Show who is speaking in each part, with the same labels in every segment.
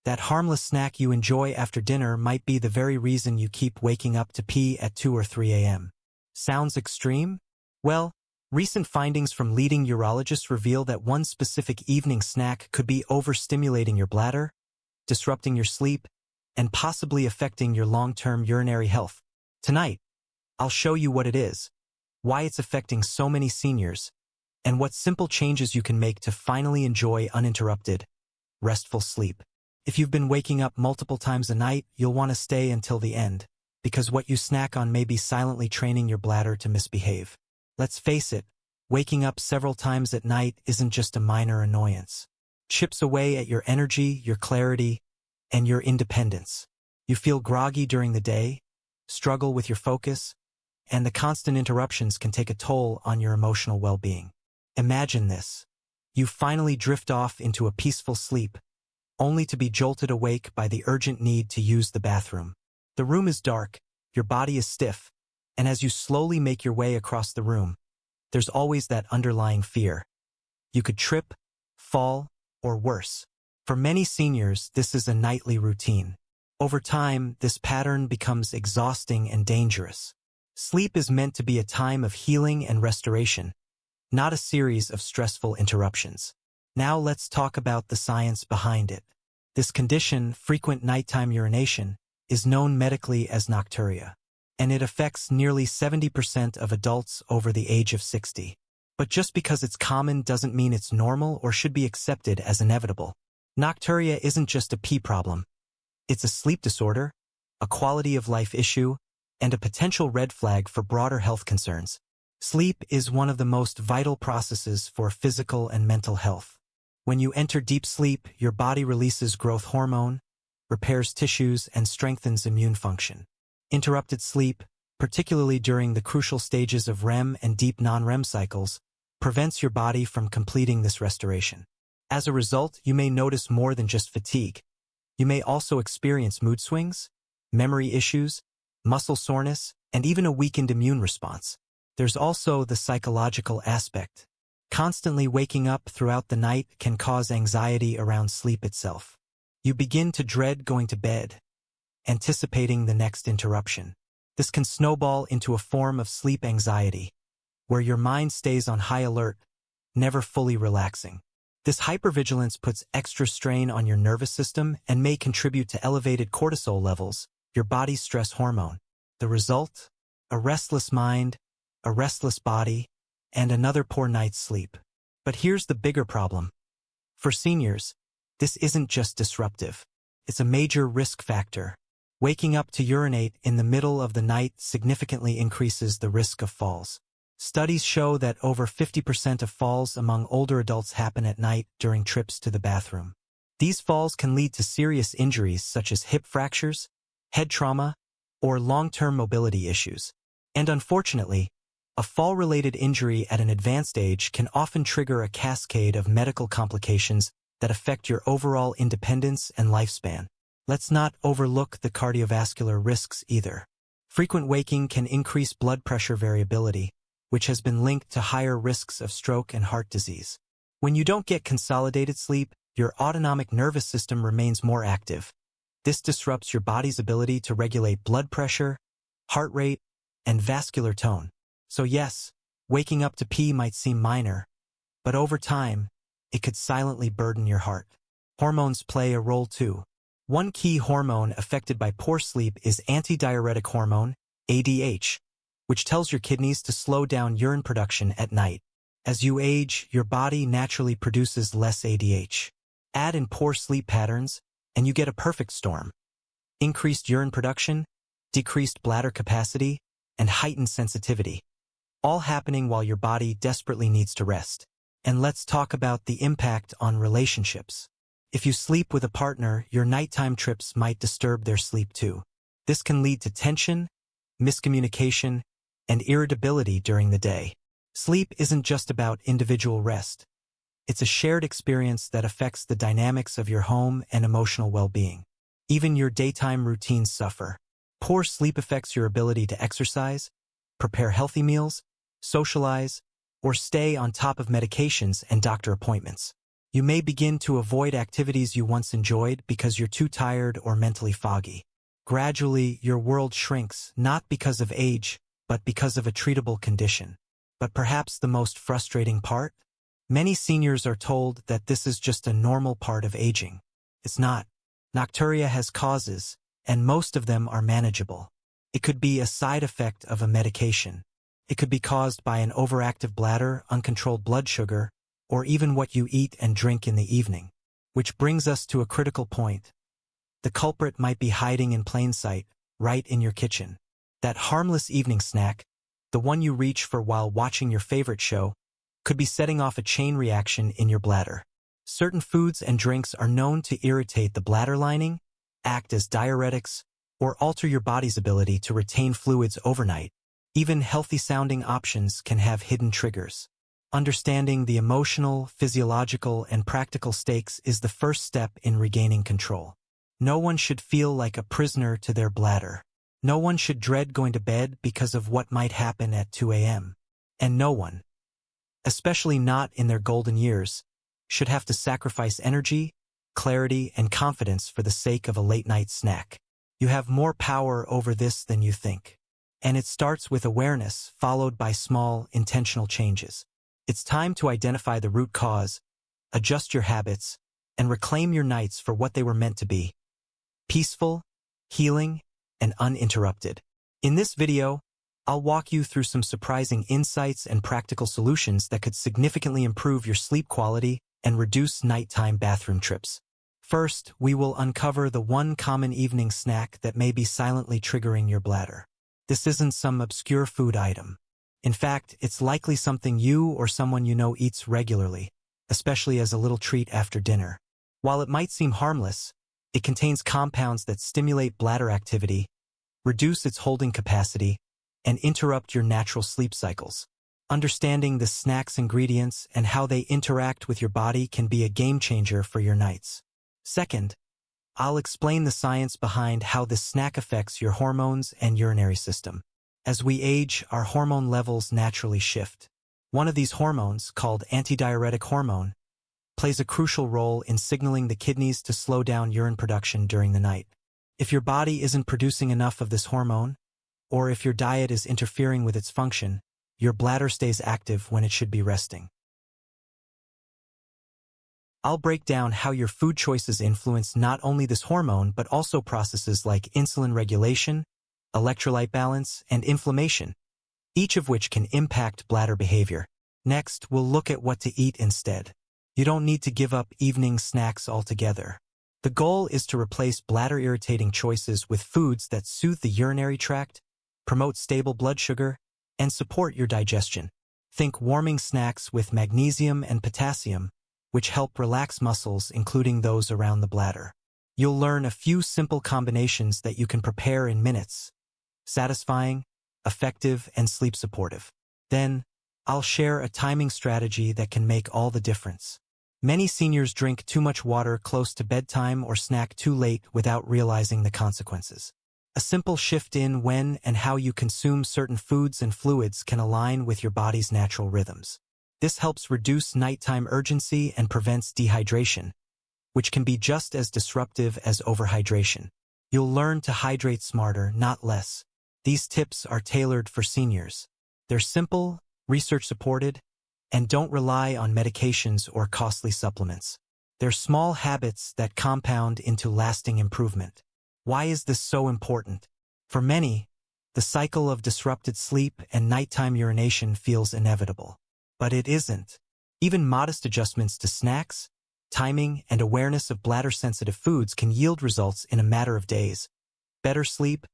Speaker 1: That harmless snack you enjoy after dinner might be the very reason you keep waking up to pee at 2 or 3 a.m. Sounds extreme? Well, recent findings from leading urologists reveal that one specific evening snack could be overstimulating your bladder, disrupting your sleep, and possibly affecting your long-term urinary health. Tonight, I'll show you what it is, why it's affecting so many seniors, and what simple changes you can make to finally enjoy uninterrupted, restful sleep. If you've been waking up multiple times a night, you'll want to stay until the end, because what you snack on may be silently training your bladder to misbehave. Let's face it, waking up several times at night isn't just a minor annoyance. It chips away at your energy, your clarity, and your independence. You feel groggy during the day, struggle with your focus, and the constant interruptions can take a toll on your emotional well-being. Imagine this. You finally drift off into a peaceful sleep, only to be jolted awake by the urgent need to use the bathroom. The room is dark, your body is stiff, and as you slowly make your way across the room, there's always that underlying fear. You could trip, fall, or worse. For many seniors, this is a nightly routine. Over time, this pattern becomes exhausting and dangerous. Sleep is meant to be a time of healing and restoration, not a series of stressful interruptions. Now let's talk about the science behind it. This condition, frequent nighttime urination, is known medically as nocturia, and it affects nearly 70% of adults over the age of 60. But just because it's common doesn't mean it's normal or should be accepted as inevitable. Nocturia isn't just a pee problem. It's a sleep disorder, a quality of life issue, and a potential red flag for broader health concerns. Sleep is one of the most vital processes for physical and mental health. When you enter deep sleep, your body releases growth hormone, repairs tissues, and strengthens immune function. Interrupted sleep, particularly during the crucial stages of REM and deep non-REM cycles, prevents your body from completing this restoration. As a result, you may notice more than just fatigue. You may also experience mood swings, memory issues, muscle soreness, and even a weakened immune response. There's also the psychological aspect. Constantly waking up throughout the night can cause anxiety around sleep itself. You begin to dread going to bed, anticipating the next interruption. This can snowball into a form of sleep anxiety, where your mind stays on high alert, never fully relaxing. This hypervigilance puts extra strain on your nervous system and may contribute to elevated cortisol levels, your body's stress hormone. The result? A restless mind, a restless body, and another poor night's sleep. But here's the bigger problem. For seniors, this isn't just disruptive. It's a major risk factor. Waking up to urinate in the middle of the night significantly increases the risk of falls. Studies show that over 50% of falls among older adults happen at night during trips to the bathroom. These falls can lead to serious injuries such as hip fractures, head trauma, or long-term mobility issues. And unfortunately, a fall-related injury at an advanced age can often trigger a cascade of medical complications that affect your overall independence and lifespan. Let's not overlook the cardiovascular risks either. Frequent waking can increase blood pressure variability, which has been linked to higher risks of stroke and heart disease. When you don't get consolidated sleep, your autonomic nervous system remains more active. This disrupts your body's ability to regulate blood pressure, heart rate, and vascular tone. So yes, waking up to pee might seem minor, but over time, it could silently burden your heart. Hormones play a role too. One key hormone affected by poor sleep is antidiuretic hormone, ADH, which tells your kidneys to slow down urine production at night. As you age, your body naturally produces less ADH. Add in poor sleep patterns, and you get a perfect storm. Increased urine production, decreased bladder capacity, and heightened sensitivity. All happening while your body desperately needs to rest. And let's talk about the impact on relationships. If you sleep with a partner, your nighttime trips might disturb their sleep too. This can lead to tension, miscommunication, and irritability during the day. Sleep isn't just about individual rest. It's a shared experience that affects the dynamics of your home and emotional well-being. Even your daytime routines suffer. Poor sleep affects your ability to exercise, prepare healthy meals, socialize, or stay on top of medications and doctor appointments. You may begin to avoid activities you once enjoyed because you're too tired or mentally foggy. Gradually, your world shrinks, not because of age, but because of a treatable condition. But perhaps the most frustrating part? Many seniors are told that this is just a normal part of aging. It's not. Nocturia has causes, and most of them are manageable. It could be a side effect of a medication. It could be caused by an overactive bladder, uncontrolled blood sugar, or even what you eat and drink in the evening. Which brings us to a critical point. The culprit might be hiding in plain sight, right in your kitchen. That harmless evening snack, the one you reach for while watching your favorite show, could be setting off a chain reaction in your bladder. Certain foods and drinks are known to irritate the bladder lining, act as diuretics, or alter your body's ability to retain fluids overnight. Even healthy-sounding options can have hidden triggers. Understanding the emotional, physiological, and practical stakes is the first step in regaining control. No one should feel like a prisoner to their bladder. No one should dread going to bed because of what might happen at 2 a.m. And no one, especially not in their golden years, should have to sacrifice energy, clarity, and confidence for the sake of a late-night snack. You have more power over this than you think. And it starts with awareness, followed by small, intentional changes. It's time to identify the root cause, adjust your habits, and reclaim your nights for what they were meant to be: peaceful, healing, and uninterrupted. In this video, I'll walk you through some surprising insights and practical solutions that could significantly improve your sleep quality and reduce nighttime bathroom trips. First, we will uncover the one common evening snack that may be silently triggering your bladder. This isn't some obscure food item. In fact, it's likely something you or someone you know eats regularly, especially as a little treat after dinner. While it might seem harmless, it contains compounds that stimulate bladder activity, reduce its holding capacity, and interrupt your natural sleep cycles. Understanding the snack's ingredients and how they interact with your body can be a game changer for your nights. Second, I'll explain the science behind how this snack affects your hormones and urinary system. As we age, our hormone levels naturally shift. One of these hormones, called antidiuretic hormone, plays a crucial role in signaling the kidneys to slow down urine production during the night. If your body isn't producing enough of this hormone, or if your diet is interfering with its function, your bladder stays active when it should be resting. I'll break down how your food choices influence not only this hormone but also processes like insulin regulation, electrolyte balance, and inflammation, each of which can impact bladder behavior. Next, we'll look at what to eat instead. You don't need to give up evening snacks altogether. The goal is to replace bladder-irritating choices with foods that soothe the urinary tract, promote stable blood sugar, and support your digestion. Think warming snacks with magnesium and potassium, which help relax muscles, including those around the bladder. You'll learn a few simple combinations that you can prepare in minutes. Satisfying, effective, and sleep supportive. Then, I'll share a timing strategy that can make all the difference. Many seniors drink too much water close to bedtime or snack too late without realizing the consequences. A simple shift in when and how you consume certain foods and fluids can align with your body's natural rhythms. This helps reduce nighttime urgency and prevents dehydration, which can be just as disruptive as overhydration. You'll learn to hydrate smarter, not less. These tips are tailored for seniors. They're simple, research-supported, and don't rely on medications or costly supplements. They're small habits that compound into lasting improvement. Why is this so important? For many, the cycle of disrupted sleep and nighttime urination feels inevitable. But it isn't. Even modest adjustments to snacks, timing, and awareness of bladder-sensitive foods can yield results in a matter of days. Better sleep,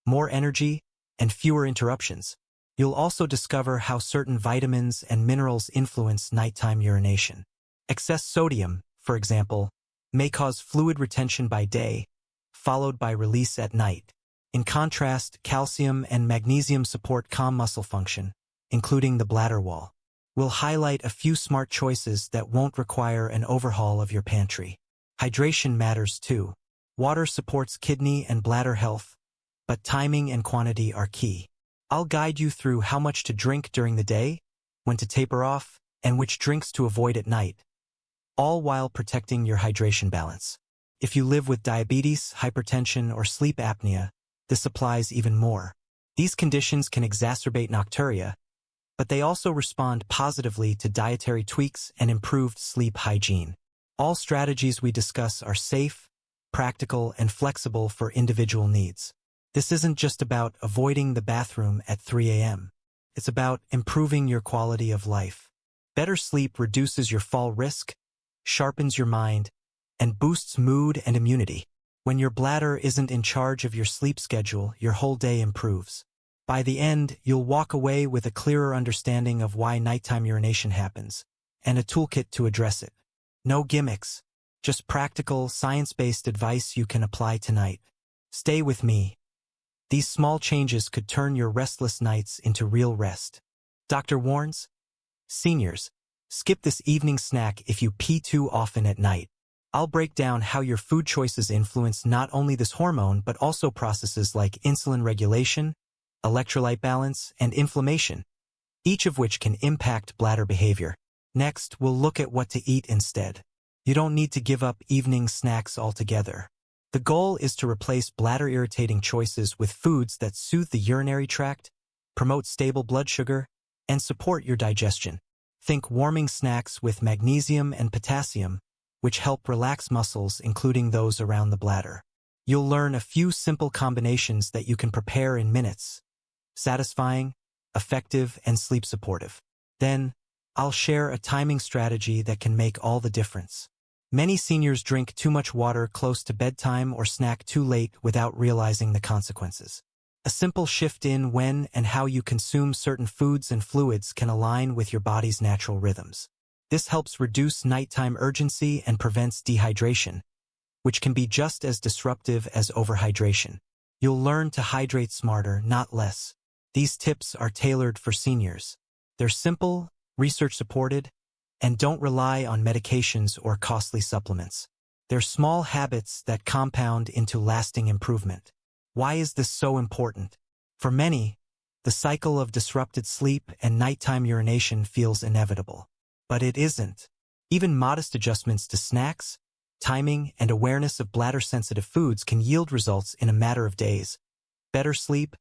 Speaker 1: more energy, and fewer interruptions. You'll also discover how certain vitamins and minerals influence nighttime urination. Excess sodium, for example, may cause fluid retention by day, followed by release at night. In contrast, calcium and magnesium support calm muscle function, including the bladder wall. We'll highlight a few smart choices that won't require an overhaul of your pantry. Hydration matters too. Water supports kidney and bladder health, but timing and quantity are key. I'll guide you through how much to drink during the day, when to taper off, and which drinks to avoid at night. all while protecting your hydration balance. If you live with diabetes, hypertension, or sleep apnea, this applies even more. These conditions can exacerbate nocturia, but they also respond positively to dietary tweaks and improved sleep hygiene. All strategies we discuss are safe, practical, and flexible for individual needs. This isn't just about avoiding the bathroom at 3 a.m. It's about improving your quality of life. Better sleep reduces your fall risk, sharpens your mind, and boosts mood and immunity. When your bladder isn't in charge of your sleep schedule, your whole day improves. By the end, you'll walk away with a clearer understanding of why nighttime urination happens, and a toolkit to address it. No gimmicks, just practical, science-based advice you can apply tonight. Stay with me. These small changes could turn your restless nights into real rest. Doctor warns, seniors, skip this evening snack if you pee too often at night. I'll break down how your food choices influence not only this hormone but also processes like insulin regulation, electrolyte balance, and inflammation, each of which can impact bladder behavior. Next, we'll look at what to eat instead. You don't need to give up evening snacks altogether. The goal is to replace bladder-irritating choices with foods that soothe the urinary tract, promote stable blood sugar, and support your digestion. Think warming snacks with magnesium and potassium, which help relax muscles, including those around the bladder. You'll learn a few simple combinations that you can prepare in minutes. Satisfying, effective, and sleep supportive. Then, I'll share a timing strategy that can make all the difference. Many seniors drink too much water close to bedtime or snack too late without realizing the consequences. A simple shift in when and how you consume certain foods and fluids can align with your body's natural rhythms. This helps reduce nighttime urgency and prevents dehydration, which can be just as disruptive as overhydration. You'll learn to hydrate smarter, not less. These tips are tailored for seniors. They're simple, research-supported, and don't rely on medications or costly supplements. They're small habits that compound into lasting improvement. Why is this so important? For many, the cycle of disrupted sleep and nighttime urination feels inevitable. But it isn't. Even modest adjustments to snacks, timing, and awareness of bladder-sensitive foods can yield results in a matter of days. Better sleep,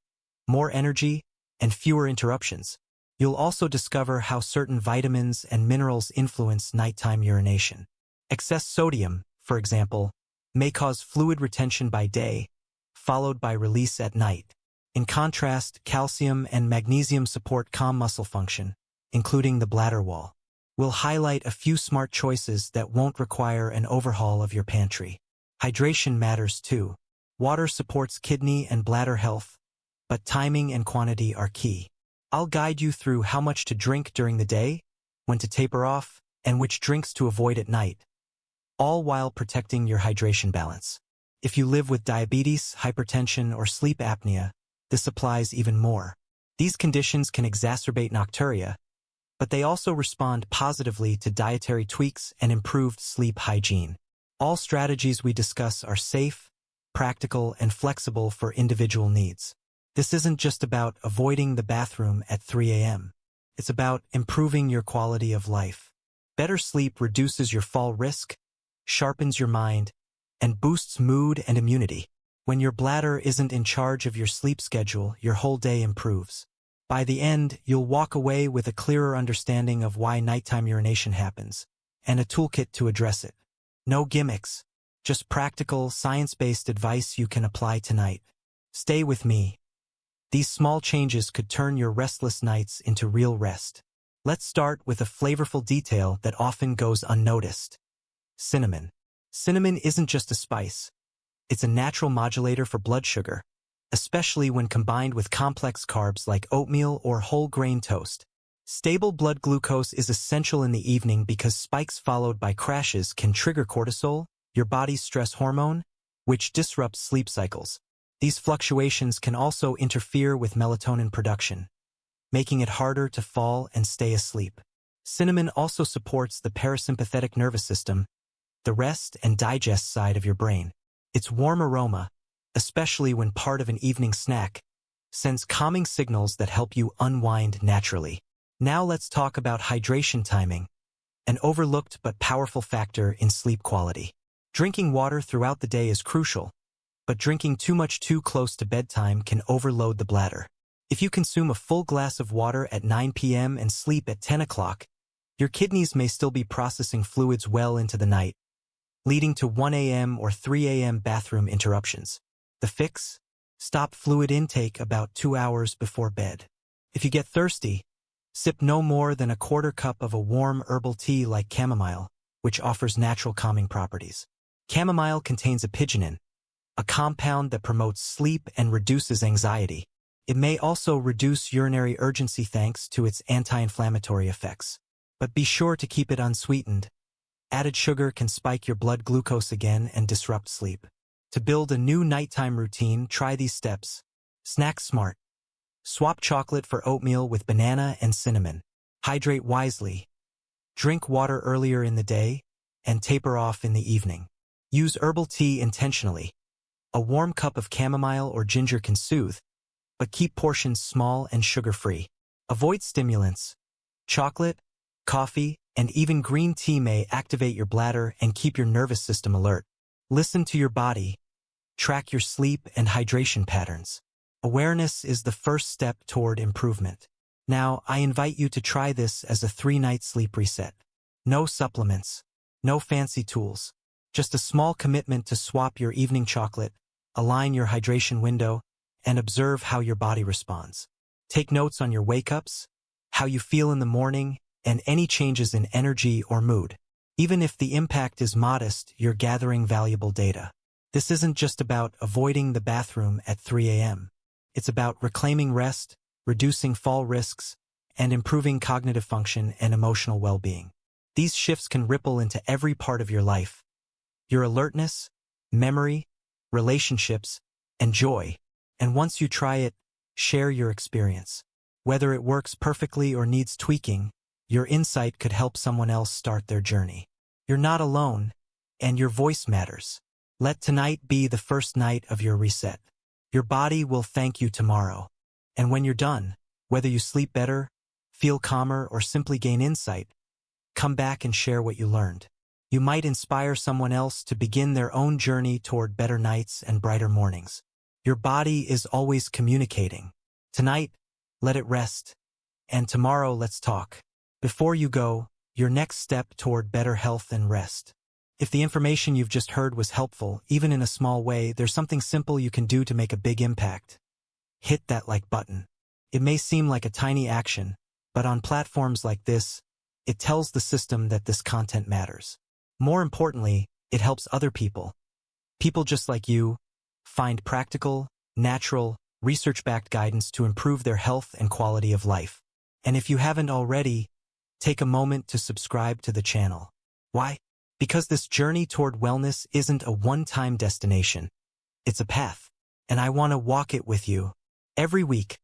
Speaker 1: more energy, and fewer interruptions. You'll also discover how certain vitamins and minerals influence nighttime urination. Excess sodium, for example, may cause fluid retention by day, followed by release at night. In contrast, calcium and magnesium support calm muscle function, including the bladder wall. We'll highlight a few smart choices that won't require an overhaul of your pantry. Hydration matters too. Water supports kidney and bladder health, but timing and quantity are key. I'll guide you through how much to drink during the day, when to taper off, and which drinks to avoid at night, all while protecting your hydration balance. If you live with diabetes, hypertension, or sleep apnea, this applies even more. These conditions can exacerbate nocturia, but they also respond positively to dietary tweaks and improved sleep hygiene. All strategies we discuss are safe, practical, and flexible for individual needs. This isn't just about avoiding the bathroom at 3 a.m. It's about improving your quality of life. Better sleep reduces your fall risk, sharpens your mind, and boosts mood and immunity. When your bladder isn't in charge of your sleep schedule, your whole day improves. By the end, you'll walk away with a clearer understanding of why nighttime urination happens, and a toolkit to address it. No gimmicks, just practical, science-based advice you can apply tonight. Stay with me. These small changes could turn your restless nights into real rest. Let's start with a flavorful detail that often goes unnoticed. Cinnamon. Cinnamon isn't just a spice. It's a natural modulator for blood sugar, especially when combined with complex carbs like oatmeal or whole grain toast. Stable blood glucose is essential in the evening because spikes followed by crashes can trigger cortisol, your body's stress hormone, which disrupts sleep cycles. These fluctuations can also interfere with melatonin production, making it harder to fall and stay asleep. Cinnamon also supports the parasympathetic nervous system, the rest and digest side of your brain. Its warm aroma, especially when part of an evening snack, sends calming signals that help you unwind naturally. Now let's talk about hydration timing, an overlooked but powerful factor in sleep quality. Drinking water throughout the day is crucial, but drinking too much too close to bedtime can overload the bladder. If you consume a full glass of water at 9 p.m. and sleep at 10 o'clock, your kidneys may still be processing fluids well into the night, leading to 1 a.m. or 3 a.m. bathroom interruptions. The fix? Stop fluid intake about 2 hours before bed. If you get thirsty, sip no more than a quarter cup of a warm herbal tea like chamomile, which offers natural calming properties. Chamomile contains apigenin, a compound that promotes sleep and reduces anxiety. It may also reduce urinary urgency thanks to its anti-inflammatory effects. But be sure to keep it unsweetened. Added sugar can spike your blood glucose again and disrupt sleep. To build a new nighttime routine, try these steps. Snack smart. Swap chocolate for oatmeal with banana and cinnamon. Hydrate wisely. Drink water earlier in the day and taper off in the evening. Use herbal tea intentionally. A warm cup of chamomile or ginger can soothe, but keep portions small and sugar-free. Avoid stimulants. Chocolate, coffee, and even green tea may activate your bladder and keep your nervous system alert. Listen to your body. Track your sleep and hydration patterns. Awareness is the first step toward improvement. Now, I invite you to try this as a 3-night sleep reset. No supplements, no fancy tools, just a small commitment to swap your evening chocolate, align your hydration window, and observe how your body responds. Take notes on your wake-ups, how you feel in the morning, and any changes in energy or mood. Even if the impact is modest, you're gathering valuable data. This isn't just about avoiding the bathroom at 3 a.m. It's about reclaiming rest, reducing fall risks, and improving cognitive function and emotional well-being. These shifts can ripple into every part of your life. Your alertness, memory, relationships, and joy. And once you try it, share your experience. Whether it works perfectly or needs tweaking, your insight could help someone else start their journey. You're not alone, and your voice matters. Let tonight be the first night of your reset. Your body will thank you tomorrow. And when you're done, whether you sleep better, feel calmer, or simply gain insight, come back and share what you learned. You might inspire someone else to begin their own journey toward better nights and brighter mornings. Your body is always communicating. Tonight, let it rest. And tomorrow, let's talk. Before you go, your next step toward better health and rest. If the information you've just heard was helpful, even in a small way, there's something simple you can do to make a big impact. Hit that like button. It may seem like a tiny action, but on platforms like this, it tells the system that this content matters. More importantly, it helps other people just like you, find practical, natural, research-backed guidance to improve their health and quality of life. And if you haven't already, take a moment to subscribe to the channel. Why? Because this journey toward wellness isn't a one-time destination. It's a path, and I want to walk it with you. Every week,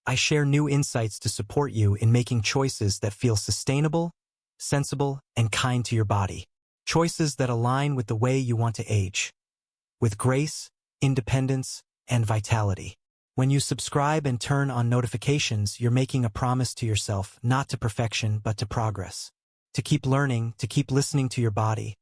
Speaker 1: I share new insights to support you in making choices that feel sustainable, sensible, and kind to your body. Choices that align with the way you want to age. With grace, independence, and vitality. When you subscribe and turn on notifications, you're making a promise to yourself, not to perfection, but to progress. To keep learning, to keep listening to your body,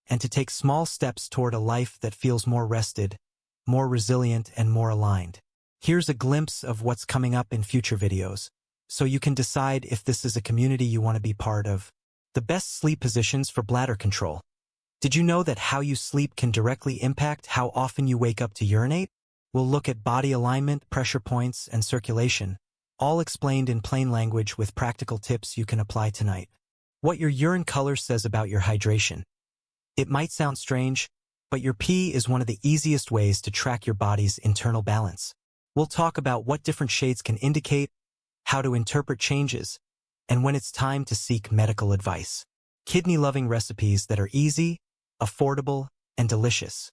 Speaker 1: and to take small steps toward a life that feels more rested, more resilient, and more aligned. Here's a glimpse of what's coming up in future videos, so you can decide if this is a community you want to be part of. The best sleep positions for bladder control. Did you know that how you sleep can directly impact how often you wake up to urinate? We'll look at body alignment, pressure points, and circulation, all explained in plain language with practical tips you can apply tonight. What your urine color says about your hydration. It might sound strange, but your pee is one of the easiest ways to track your body's internal balance. We'll talk about what different shades can indicate, how to interpret changes, and when it's time to seek medical advice. Kidney-loving recipes that are easy, affordable, and delicious.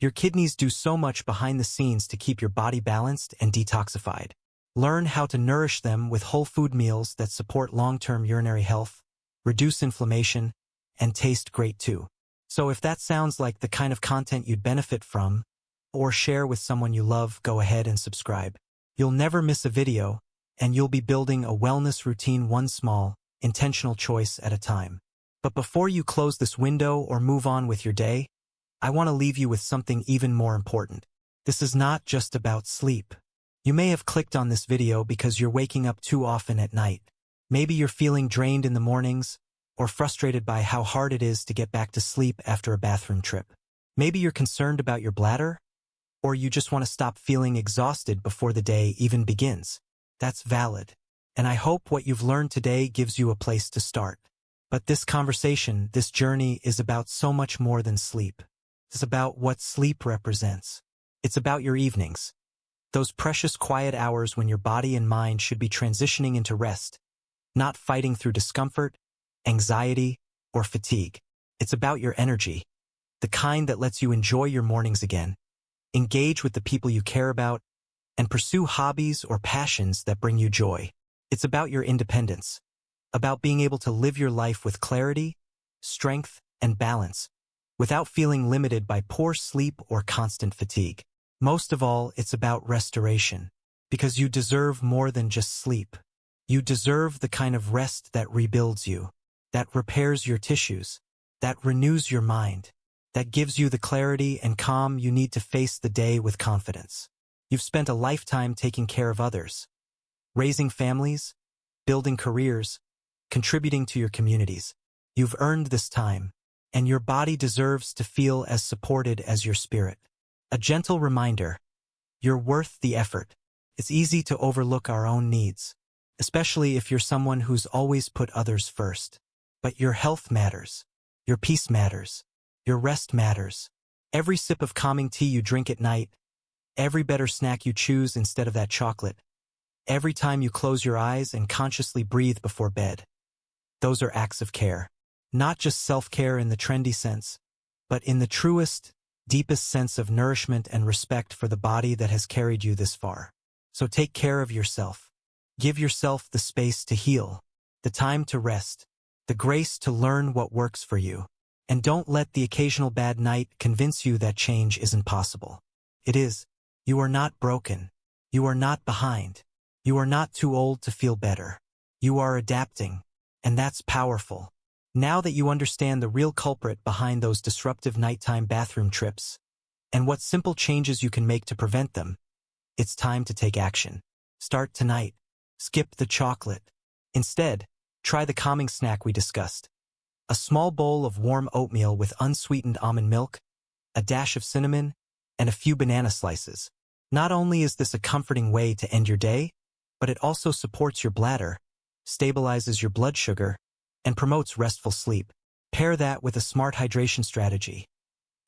Speaker 1: Your kidneys do so much behind the scenes to keep your body balanced and detoxified. Learn how to nourish them with whole food meals that support long-term urinary health, reduce inflammation, and taste great too. So if that sounds like the kind of content you'd benefit from, or share with someone you love, go ahead and subscribe. You'll never miss a video, and you'll be building a wellness routine one small, intentional choice at a time. But before you close this window or move on with your day, I want to leave you with something even more important. This is not just about sleep. You may have clicked on this video because you're waking up too often at night. Maybe you're feeling drained in the mornings, or frustrated by how hard it is to get back to sleep after a bathroom trip. Maybe you're concerned about your bladder, or you just want to stop feeling exhausted before the day even begins. That's valid, and I hope what you've learned today gives you a place to start. But this conversation, this journey, is about so much more than sleep. It's about what sleep represents. It's about your evenings. Those precious quiet hours when your body and mind should be transitioning into rest, not fighting through discomfort, anxiety, or fatigue. It's about your energy, the kind that lets you enjoy your mornings again, engage with the people you care about, and pursue hobbies or passions that bring you joy. It's about your independence, about being able to live your life with clarity, strength, and balance, without feeling limited by poor sleep or constant fatigue. Most of all, it's about restoration, because you deserve more than just sleep. You deserve the kind of rest that rebuilds you, that repairs your tissues, that renews your mind, that gives you the clarity and calm you need to face the day with confidence. You've spent a lifetime taking care of others, raising families, building careers, contributing to your communities. You've earned this time, and your body deserves to feel as supported as your spirit. A gentle reminder, you're worth the effort. It's easy to overlook our own needs, especially if you're someone who's always put others first. But your health matters. Your peace matters. Your rest matters. Every sip of calming tea you drink at night, every better snack you choose instead of that chocolate, every time you close your eyes and consciously breathe before bed. Those are acts of care. Not just self-care in the trendy sense, but in the truest, deepest sense of nourishment and respect for the body that has carried you this far. So take care of yourself. Give yourself the space to heal, the time to rest, the grace to learn what works for you. And don't let the occasional bad night convince you that change isn't possible. It is. You are not broken. You are not behind. You are not too old to feel better. You are adapting, and that's powerful. Now that you understand the real culprit behind those disruptive nighttime bathroom trips, and what simple changes you can make to prevent them, it's time to take action. Start tonight. Skip the chocolate. Instead, try the calming snack we discussed. A small bowl of warm oatmeal with unsweetened almond milk, a dash of cinnamon, and a few banana slices. Not only is this a comforting way to end your day, but it also supports your bladder, stabilizes your blood sugar, and promotes restful sleep. Pair that with a smart hydration strategy,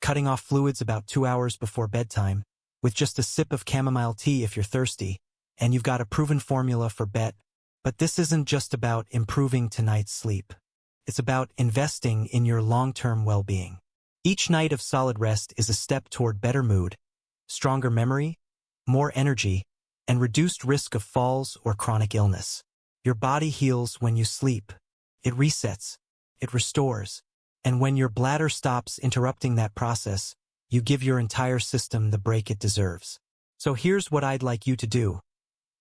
Speaker 1: cutting off fluids about 2 hours before bedtime, with just a sip of chamomile tea if you're thirsty, and you've got a proven formula for bet. But this isn't just about improving tonight's sleep. It's about investing in your long-term well-being. Each night of solid rest is a step toward better mood, stronger memory, more energy, and reduced risk of falls or chronic illness. Your body heals when you sleep. It resets, it restores, and when your bladder stops interrupting that process, you give your entire system the break it deserves. So here's what I'd like you to do.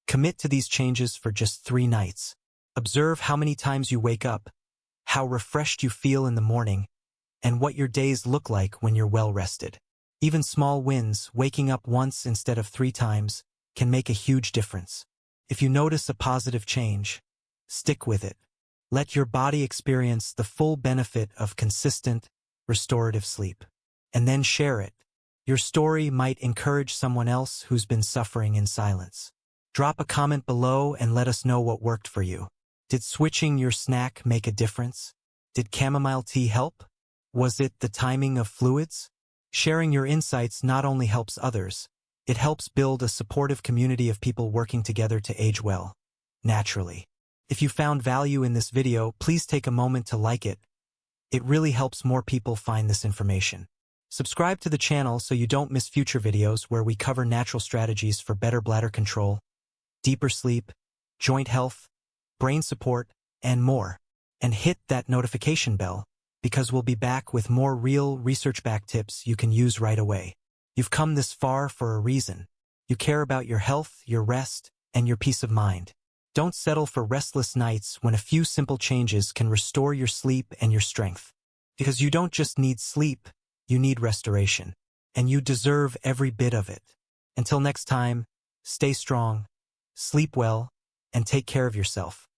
Speaker 1: Commit to these changes for just 3 nights. Observe how many times you wake up, how refreshed you feel in the morning, and what your days look like when you're well rested. Even small wins, waking up once instead of 3 times, can make a huge difference. If you notice a positive change, stick with it. Let your body experience the full benefit of consistent, restorative sleep. And then share it. Your story might encourage someone else who's been suffering in silence. Drop a comment below and let us know what worked for you. Did switching your snack make a difference? Did chamomile tea help? Was it the timing of fluids? Sharing your insights not only helps others, it helps build a supportive community of people working together to age well, naturally. If you found value in this video, please take a moment to like it. It really helps more people find this information. Subscribe to the channel so you don't miss future videos where we cover natural strategies for better bladder control, deeper sleep, joint health, brain support, and more. And hit that notification bell, because we'll be back with more real research-backed tips you can use right away. You've come this far for a reason. You care about your health, your rest, and your peace of mind. Don't settle for restless nights when a few simple changes can restore your sleep and your strength. Because you don't just need sleep, you need restoration. And you deserve every bit of it. Until next time, stay strong, sleep well, and take care of yourself.